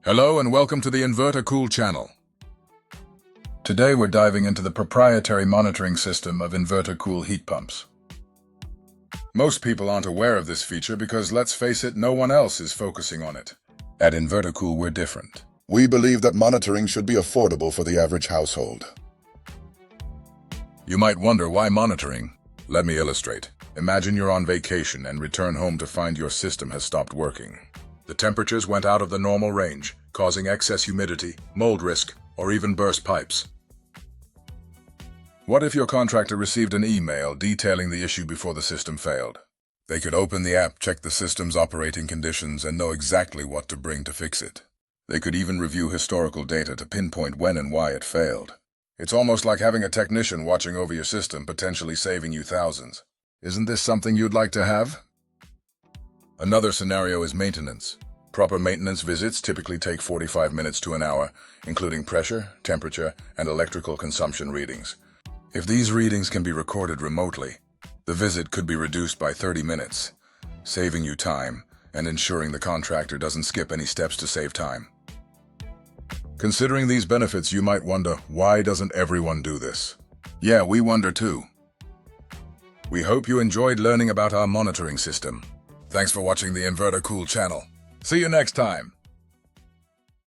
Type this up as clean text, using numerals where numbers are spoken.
Hello and welcome to the InverterCool's channel. Today we're diving into the proprietary monitoring system of InverterCool heat pumps. Most people aren't aware of this feature because, let's face it, no one else is focusing on it. At InverterCool, we're different. We believe that monitoring should be affordable for the average household. You might wonder why monitoring. Let me illustrate. Imagine you're on vacation and return home to find your system has stopped working. The temperatures went out of the normal range, causing excess humidity, mold risk, or even burst pipes. What if your contractor received an email detailing the issue before the system failed? They could open the app, check the system's operating conditions, and know exactly what to bring to fix it. They could even review historical data to pinpoint when and why it failed. It's almost like having a technician watching over your system, potentially saving you thousands. Isn't this something you'd like to have? Another scenario is maintenance. Proper maintenance visits typically take 45 minutes to an hour, including pressure, temperature, and electrical consumption readings. If these readings can be recorded remotely, the visit could be reduced by 30 minutes, saving you time and ensuring the contractor doesn't skip any steps to save time. Considering these benefits, you might wonder, why doesn't everyone do this? Yeah, we wonder too. We hope you enjoyed learning about our monitoring system. Thanks for watching the InverterCool channel. See you next time.